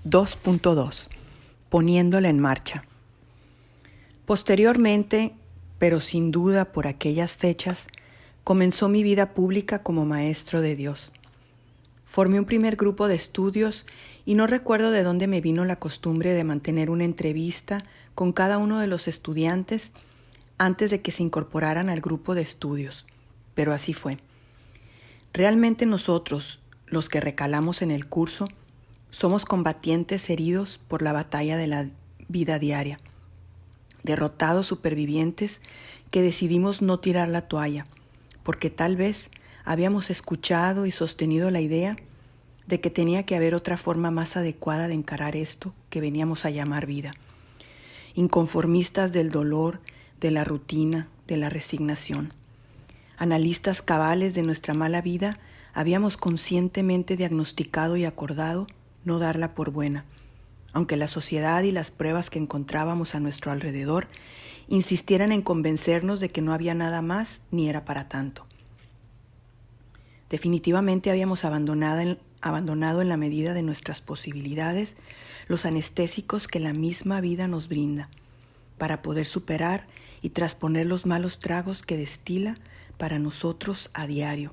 2.2 Poniéndola en marcha. Posteriormente, pero sin duda por aquellas fechas, comenzó mi vida pública como maestro de Dios. Formé un primer grupo de estudios y no recuerdo de dónde me vino la costumbre de mantener una entrevista con cada uno de los estudiantes antes de que se incorporaran al grupo de estudios, pero así fue. Realmente nosotros, los que recalamos en el curso, somos combatientes heridos por la batalla de la vida diaria, derrotados supervivientes que decidimos no tirar la toalla, porque tal vez habíamos escuchado y sostenido la idea de que tenía que haber otra forma más adecuada de encarar esto que veníamos a llamar vida. Inconformistas del dolor, de la rutina, de la resignación. Analistas cabales de nuestra mala vida, habíamos conscientemente diagnosticado y acordado no darla por buena, aunque la sociedad y las pruebas que encontrábamos a nuestro alrededor insistieran en convencernos de que no había nada más ni era para tanto. Definitivamente habíamos abandonado en la medida de nuestras posibilidades los anestésicos que la misma vida nos brinda, para poder superar y trasponer los malos tragos que destila para nosotros a diario,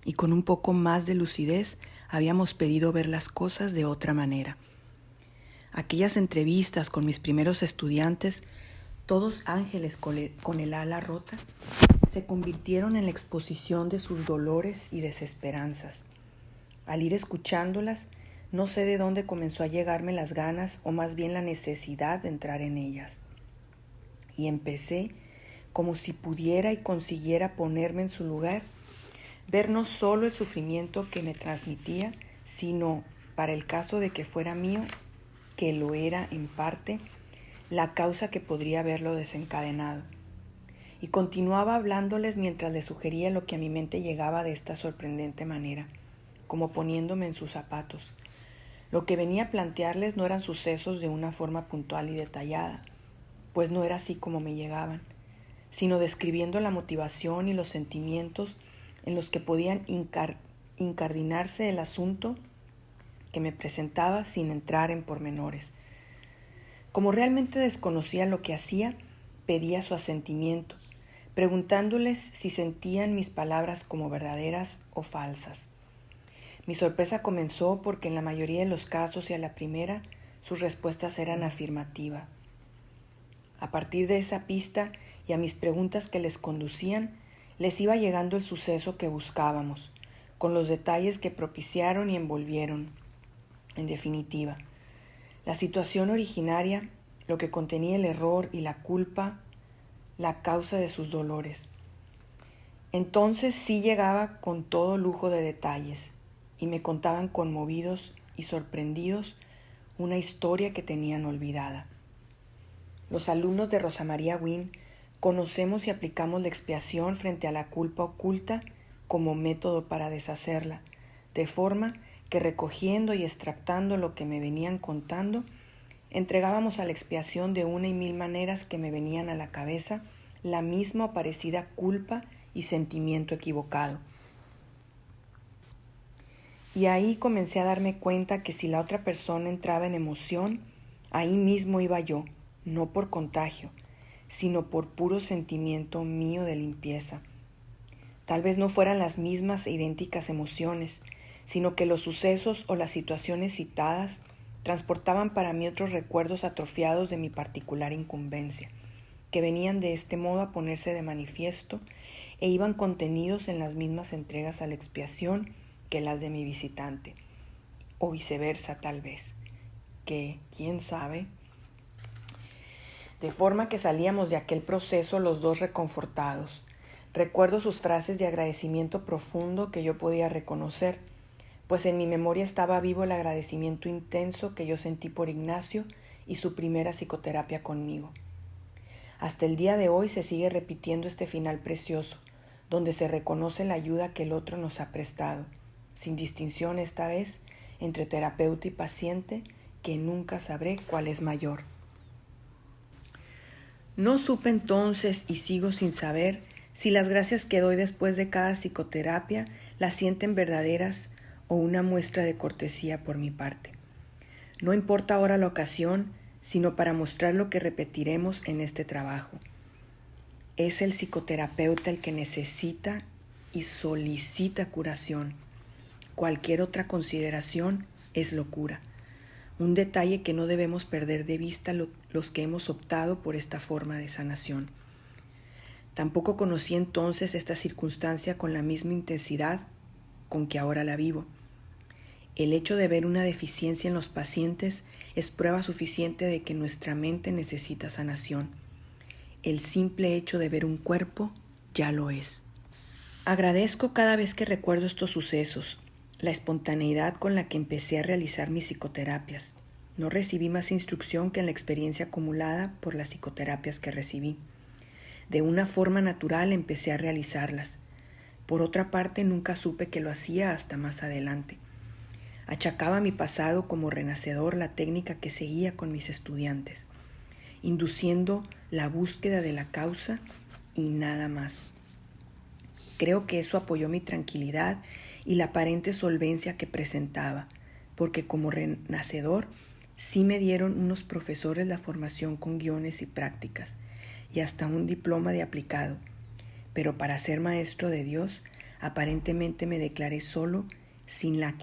y con un poco más de lucidez habíamos pedido ver las cosas de otra manera. Aquellas entrevistas con mis primeros estudiantes, todos ángeles con el ala rota, se convirtieron en la exposición de sus dolores y desesperanzas. Al ir escuchándolas, no sé de dónde comenzó a llegarme las ganas o más bien la necesidad de entrar en ellas. Y empecé, como si pudiera y consiguiera ponerme en su lugar, ver no solo el sufrimiento que me transmitía, sino, para el caso de que fuera mío, que lo era en parte, la causa que podría haberlo desencadenado. Y continuaba hablándoles mientras les sugería lo que a mi mente llegaba de esta sorprendente manera, como poniéndome en sus zapatos. Lo que venía a plantearles no eran sucesos de una forma puntual y detallada, pues no era así como me llegaban, sino describiendo la motivación y los sentimientos en los que podían incardinarse el asunto que me presentaba sin entrar en pormenores. Como realmente desconocía lo que hacía, pedía su asentimiento, preguntándoles si sentían mis palabras como verdaderas o falsas. Mi sorpresa comenzó porque en la mayoría de los casos y a la primera, sus respuestas eran afirmativas. A partir de esa pista y a mis preguntas que les conducían, les iba llegando el suceso que buscábamos, con los detalles que propiciaron y envolvieron. En definitiva, la situación originaria, lo que contenía el error y la culpa, la causa de sus dolores. Entonces sí llegaba con todo lujo de detalles, y me contaban conmovidos y sorprendidos una historia que tenían olvidada. Los alumnos de Rosa María Winn conocemos y aplicamos la expiación frente a la culpa oculta como método para deshacerla, de forma que recogiendo y extractando lo que me venían contando, entregábamos a la expiación de una y mil maneras que me venían a la cabeza la misma o parecida culpa y sentimiento equivocado. Y ahí comencé a darme cuenta que si la otra persona entraba en emoción, ahí mismo iba yo, no por contagio, sino por puro sentimiento mío de limpieza. Tal vez no fueran las mismas e idénticas emociones, sino que los sucesos o las situaciones citadas transportaban para mí otros recuerdos atrofiados de mi particular incumbencia, que venían de este modo a ponerse de manifiesto e iban contenidos en las mismas entregas a la expiación que las de mi visitante, o viceversa tal vez, que, quién sabe. De forma que salíamos de aquel proceso los dos reconfortados. Recuerdo sus frases de agradecimiento profundo que yo podía reconocer, pues en mi memoria estaba vivo el agradecimiento intenso que yo sentí por Ignacio y su primera psicoterapia conmigo. Hasta el día de hoy se sigue repitiendo este final precioso, donde se reconoce la ayuda que el otro nos ha prestado, sin distinción esta vez entre terapeuta y paciente, que nunca sabré cuál es mayor. No supe entonces, y sigo sin saber, si las gracias que doy después de cada psicoterapia las sienten verdaderas o una muestra de cortesía por mi parte. No importa ahora la ocasión, sino para mostrar lo que repetiremos en este trabajo. Es el psicoterapeuta el que necesita y solicita curación. Cualquier otra consideración es locura. Un detalle que no debemos perder de vista los que hemos optado por esta forma de sanación. Tampoco conocí entonces esta circunstancia con la misma intensidad con que ahora la vivo. El hecho de ver una deficiencia en los pacientes es prueba suficiente de que nuestra mente necesita sanación. El simple hecho de ver un cuerpo ya lo es. Agradezco cada vez que recuerdo estos sucesos, la espontaneidad con la que empecé a realizar mis psicoterapias. No recibí más instrucción que en la experiencia acumulada por las psicoterapias que recibí. De una forma natural empecé a realizarlas. Por otra parte, nunca supe que lo hacía hasta más adelante. Achacaba a mi pasado como renacedor la técnica que seguía con mis estudiantes, induciendo la búsqueda de la causa y nada más. Creo que eso apoyó mi tranquilidad y la aparente solvencia que presentaba, porque como renacedor sí me dieron unos profesores la formación con guiones y prácticas, y hasta un diploma de aplicado, pero para ser maestro de Dios, aparentemente me declaré solo, sin la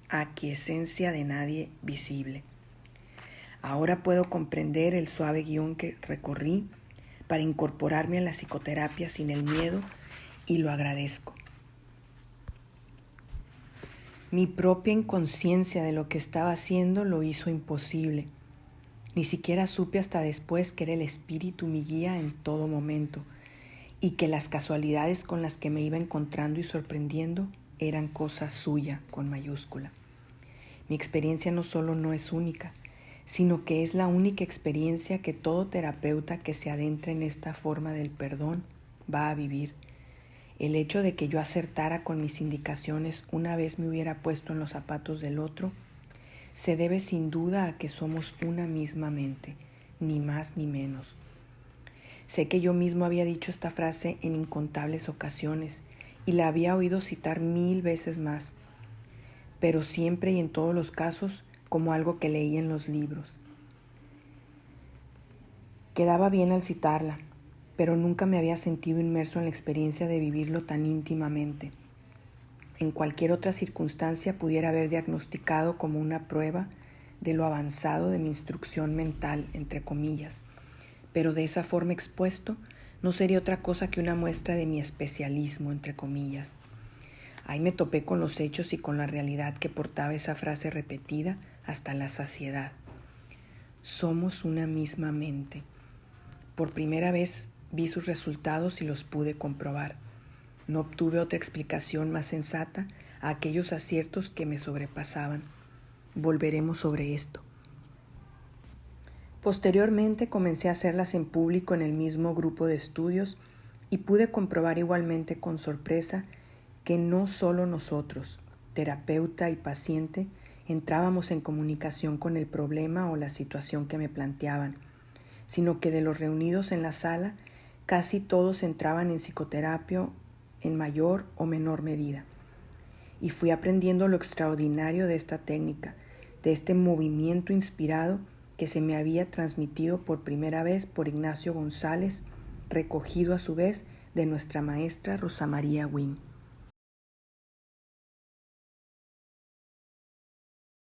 aquiescencia de nadie visible. Ahora puedo comprender el suave guión que recorrí para incorporarme a la psicoterapia sin el miedo y lo agradezco. Mi propia inconsciencia de lo que estaba haciendo lo hizo imposible. Ni siquiera supe hasta después que era el espíritu mi guía en todo momento y que las casualidades con las que me iba encontrando y sorprendiendo eran cosa suya con mayúscula. Mi experiencia no solo no es única, sino que es la única experiencia que todo terapeuta que se adentra en esta forma del perdón va a vivir. El hecho de que yo acertara con mis indicaciones una vez me hubiera puesto en los zapatos del otro, se debe sin duda a que somos una misma mente, ni más ni menos. Sé que yo mismo había dicho esta frase en incontables ocasiones y la había oído citar 1000 veces más, pero siempre y en todos los casos como algo que leí en los libros. Quedaba bien al citarla, pero nunca me había sentido inmerso en la experiencia de vivirlo tan íntimamente. En cualquier otra circunstancia pudiera haber diagnosticado como una prueba de lo avanzado de mi instrucción mental, entre comillas, pero de esa forma expuesto no sería otra cosa que una muestra de mi especialismo, entre comillas. Ahí me topé con los hechos y con la realidad que portaba esa frase repetida hasta la saciedad. Somos una misma mente. Por primera vez vi sus resultados y los pude comprobar. No obtuve otra explicación más sensata a aquellos aciertos que me sobrepasaban. Volveremos sobre esto. Posteriormente comencé a hacerlas en público en el mismo grupo de estudios y pude comprobar igualmente con sorpresa que no solo nosotros, terapeuta y paciente, entrábamos en comunicación con el problema o la situación que me planteaban, sino que de los reunidos en la sala, casi todos entraban en psicoterapia en mayor o menor medida. Y fui aprendiendo lo extraordinario de esta técnica, de este movimiento inspirado que se me había transmitido por primera vez por Ignacio González, recogido a su vez de nuestra maestra Rosa María Wynn.